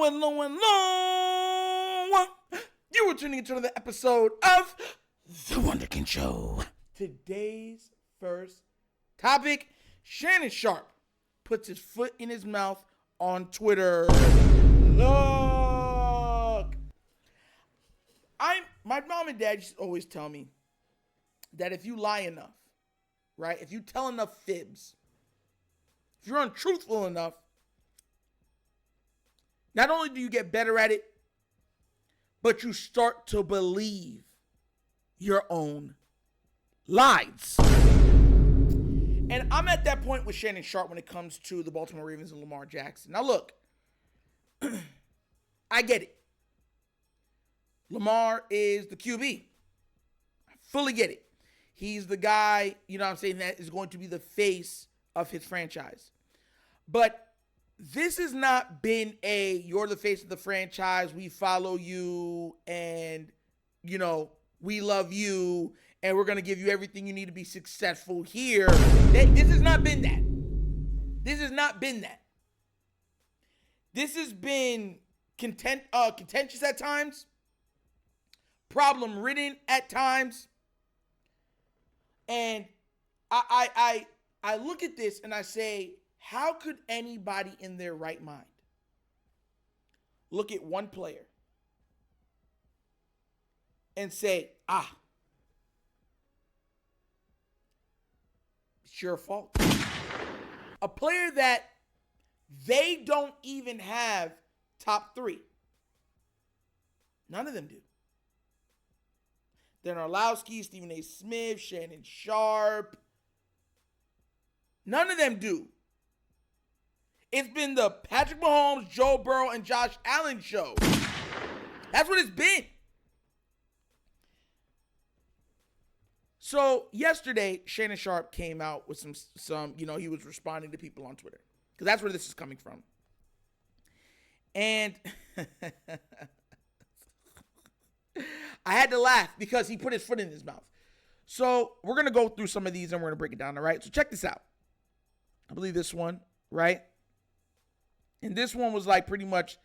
Hello. You are tuning into another episode of The Wunderkind Show. Today's first topic, Shannon Sharpe puts his foot in his mouth on Twitter. Look. My mom and dad used to always tell me that if you lie enough, right? If you tell enough fibs, if you're untruthful enough, not only do you get better at it, but you start to believe your own lies. And I'm at that point with Shannon Sharpe when it comes to the Baltimore Ravens and Lamar Jackson. Now look, I get it. Lamar is the QB. I fully get it. He's the guy, you know what I'm saying, that is going to be the face of his franchise. But this has not been you're the face of the franchise, we follow you, and, you know, we love you, and we're going to give you everything you need to be successful here. This has not been that. This has not been that. This has been contentious at times, problem-ridden at times, and I look at this and I say, how could anybody in their right mind look at one player and say, it's your fault? A player that they don't even have top three. None of them do. Dan Orlowski, Stephen A. Smith, Shannon Sharpe. None of them do. It's been the Patrick Mahomes, Joe Burrow, and Josh Allen show. That's what it's been. So yesterday, Shannon Sharpe came out with some, you know, he was responding to people on Twitter. Because that's where this is coming from. And I had to laugh because he put his foot in his mouth. So we're going to go through some of these and we're going to break it down, all right? So check this out. I believe this one, right? And this one was like pretty much,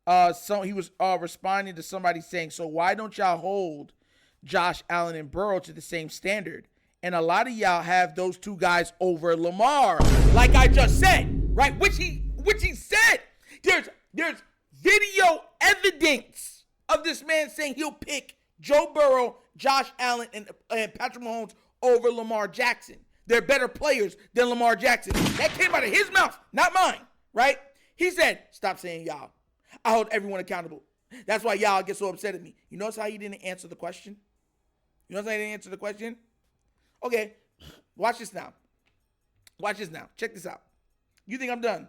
he was responding to somebody saying, so why don't y'all hold Josh Allen and Burrow to the same standard? And a lot of y'all have those two guys over Lamar, like I just said, right? Which he said. There's video evidence of this man saying he'll pick Joe Burrow, Josh Allen, and Patrick Mahomes over Lamar Jackson. They're better players than Lamar Jackson. That came out of his mouth, not mine, right? He said, stop saying y'all. I hold everyone accountable. That's why y'all get so upset at me. You notice how he didn't answer the question? You notice how he didn't answer the question? Okay, watch this now. Watch this now. Check this out. You think I'm done?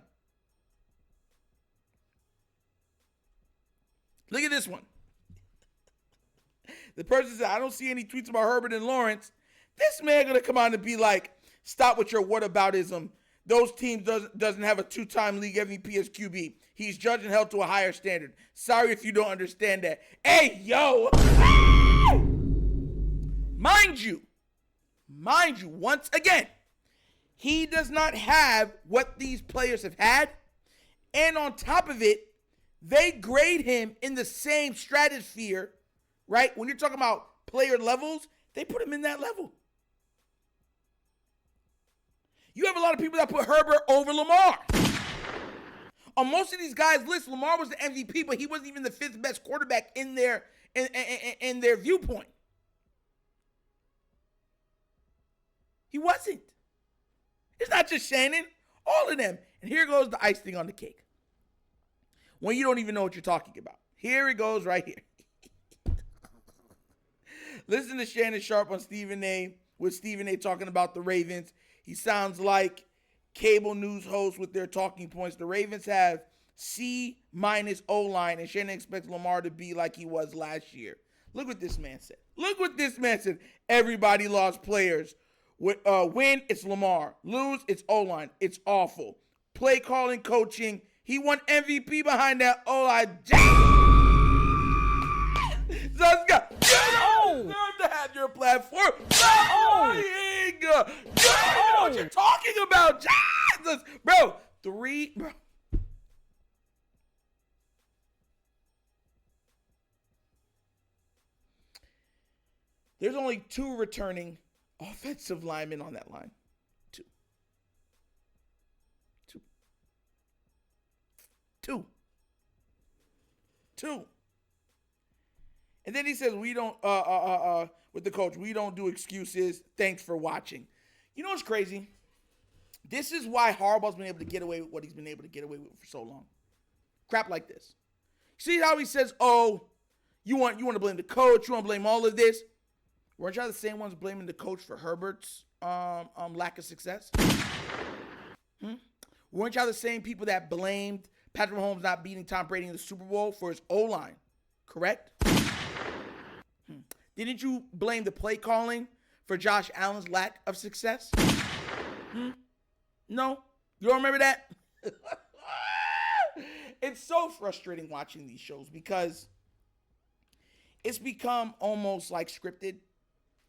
Look at this one. The person said, I don't see any tweets about Herbert and Lawrence. This man gonna come on and be like, stop with your whataboutism. Those teams doesn't have a two-time league MVP as QB. He's judged and held to a higher standard. Sorry if you don't understand that. Hey, yo. Mind you, once again, he does not have what these players have had. And on top of it, they grade him in the same stratosphere, right? When you're talking about player levels, they put him in that level. You have a lot of people that put Herbert over Lamar. On most of these guys' lists, Lamar was the MVP, but he wasn't even the fifth best quarterback in their viewpoint. He wasn't. It's not just Shannon, all of them. And here goes the icing on the cake. When you don't even know what you're talking about. Here it goes right here. Listen to Shannon Sharpe on Stephen A. with Stephen A. talking about the Ravens. He sounds like cable news hosts with their talking points. The Ravens have C- O-line, and Shannon expects Lamar to be like he was last year. Look what this man said. Everybody lost players. Win, it's Lamar. Lose, it's O-line. It's awful. Play calling, coaching. He won MVP behind that O-line. So it's got to have your platform. Lying. You don't know what you're talking about. Jesus. Bro, There's only 2 returning offensive linemen on that line. 2. 2. 2. 2. And then he says, we don't, with the coach, we don't do excuses. Thanks for watching. You know what's crazy? This is why Harbaugh's been able to get away with what he's been able to get away with for so long. Crap like this. See how he says, oh, you want to blame the coach, you want to blame all of this? Weren't y'all the same ones blaming the coach for Herbert's lack of success? Weren't y'all the same people that blamed Patrick Mahomes not beating Tom Brady in the Super Bowl for his O-line? Correct? Didn't you blame the play calling for Josh Allen's lack of success? No? You don't remember that? It's so frustrating watching these shows because it's become almost like scripted.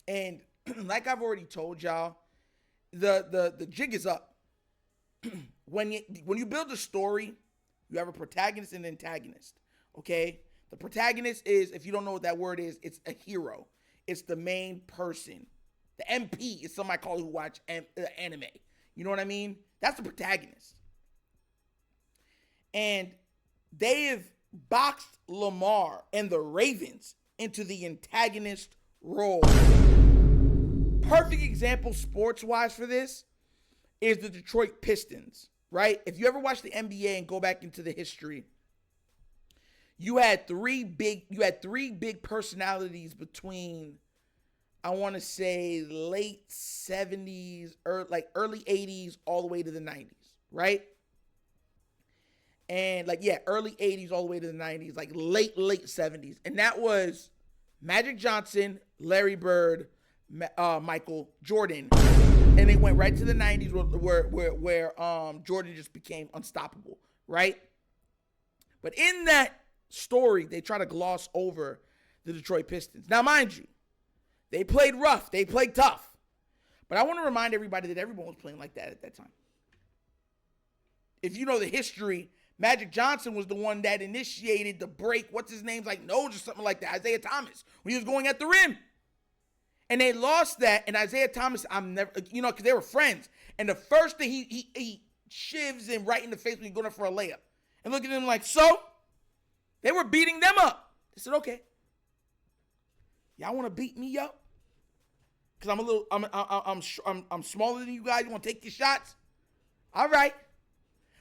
And like I've already told y'all, the jig is up. When you build a story, you have a protagonist and an antagonist. Okay? The protagonist is, if you don't know what that word is, it's a hero. It's the main person. The MP is somebody called who watch anime. You know what I mean? That's the protagonist. And they have boxed Lamar and the Ravens into the antagonist role. Perfect example sports-wise for this is the Detroit Pistons, right? If you ever watch the NBA and go back into the history, you had three big personalities between, I want to say, late 70s or like early 80s all the way to the 90s, right? And early 80s all the way to the 90s, like late 70s. And that was Magic Johnson, Larry Bird, Michael Jordan. And they went right to the 90s where Jordan just became unstoppable, right? But in that story, they try to gloss over the Detroit Pistons. Now, mind you, they played rough. They played tough. But I want to remind everybody that everyone was playing like that at that time. If you know the history, Magic Johnson was the one that initiated the break. What's his name? Like Nose or something like that. Isaiah Thomas, when he was going at the rim. And they lost that. And Isaiah Thomas, because they were friends. And the first thing he shivs him right in the face when he's going up for a layup. And look at him like, so? They were beating them up. They said, okay. Y'all want to beat me up? Because I'm smaller than you guys. You want to take your shots? All right.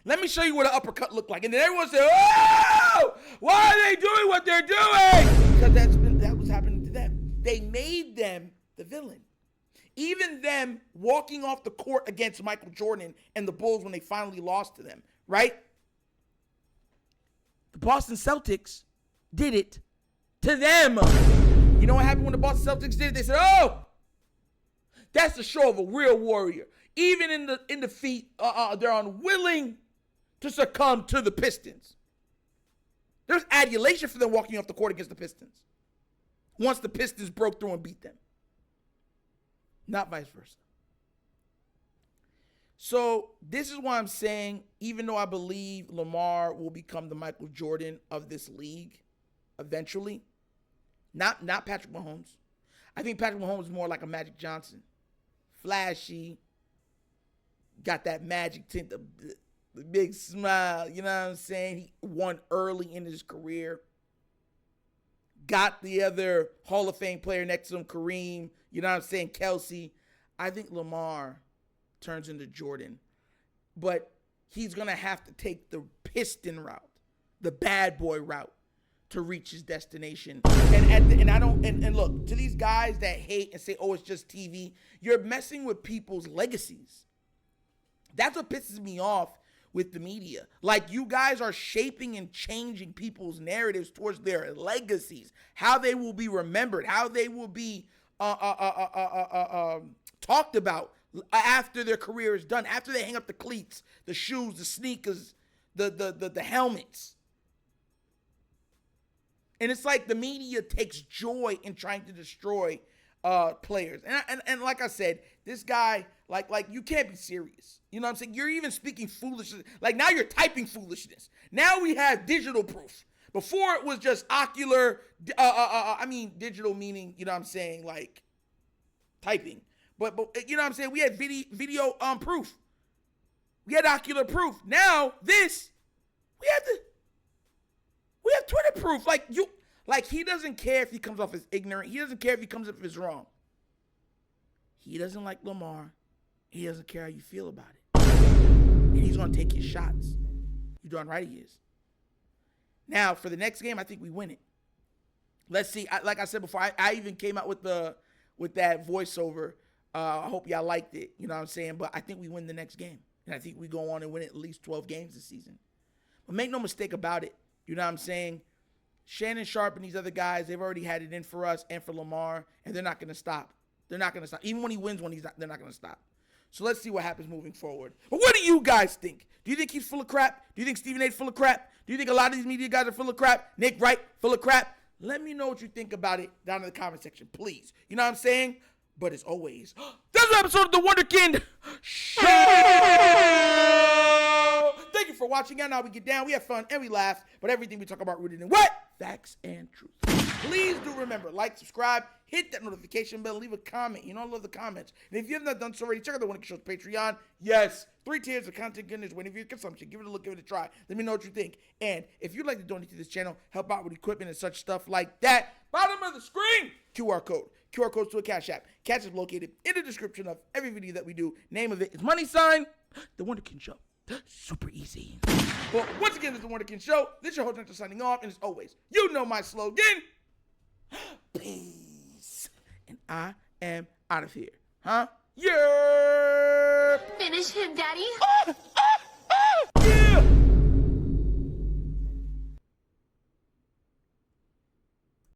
Let me show you what an uppercut looked like. And then everyone said, oh, why are they doing what they're doing? Because that was happening to them. They made them the villain. Even them walking off the court against Michael Jordan and the Bulls when they finally lost to them, right? The Boston Celtics did it to them. You know what happened when the Boston Celtics did it? They said, oh, that's the show of a real warrior. Even in defeat, they're unwilling to succumb to the Pistons. There's adulation for them walking off the court against the Pistons once the Pistons broke through and beat them. Not vice versa. So this is why I'm saying, even though I believe Lamar will become the Michael Jordan of this league eventually, not Patrick Mahomes. I think Patrick Mahomes is more like a Magic Johnson. Flashy, got that magic tint, the big smile, you know what I'm saying? He won early in his career. Got the other Hall of Fame player next to him, Kareem, you know what I'm saying, Kelsey. I think Lamar turns into Jordan. But he's going to have to take the Piston route, the bad boy route, to reach his destination. And look, to these guys that hate and say, oh, it's just TV, you're messing with people's legacies. That's what pisses me off with the media. Like, you guys are shaping and changing people's narratives towards their legacies, how they will be remembered, how they will be talked about after their career is done, after they hang up the cleats, the shoes, the sneakers, the helmets. And it's like the media takes joy in trying to destroy players. And like I said, this guy, like you can't be serious. You know what I'm saying? You're even speaking foolishness. Like, now you're typing foolishness. Now we have digital proof. Before it was just ocular, digital meaning, you know what I'm saying, like typing. But you know what I'm saying? We had video proof. We had ocular proof. Now this, we have Twitter proof. Like he doesn't care if he comes off as ignorant. He doesn't care if he comes off as wrong. He doesn't like Lamar. He doesn't care how you feel about it. And he's gonna take his shots. You darn right he is. Now for the next game, I think we win it. Let's see. Like I said before, I even came out with that voiceover. I hope y'all liked it. You know what I'm saying? But I think we win the next game. And I think we go on and win at least 12 games this season. But make no mistake about it. You know what I'm saying? Shannon Sharpe and these other guys, they've already had it in for us and for Lamar, and they're not going to stop. They're not going to stop. Even when he wins one, they're not going to stop. So let's see what happens moving forward. But what do you guys think? Do you think he's full of crap? Do you think Stephen A's full of crap? Do you think a lot of these media guys are full of crap? Nick Wright, full of crap? Let me know what you think about it down in the comment section, please. You know what I'm saying? But as always, this is an episode of The Wunderkind Show. Thank you for watching. And now we get down, we have fun, and we laugh. But everything we talk about rooted in what? Facts and truth. Please do remember, like, subscribe, hit that notification bell, leave a comment. You know I love the comments. And if you have not done so already, check out The Wunderkind Show's Patreon. Yes, 3 tiers of content goodness waiting for your consumption. Give it a look, give it a try. Let me know what you think. And if you'd like to donate to this channel, help out with equipment and such stuff like that, bottom of the screen, QR code. QR codes to a Cash App. Cash is located in the description of every video that we do. Name of it is The Wunderkind Show. Super easy. Well, once again, this is The Wunderkind Show. This is your host, Hunter, signing off. And as always, you know my slogan. Peace. And I am out of here. Huh? Yeah. Finish him, Daddy. Ah!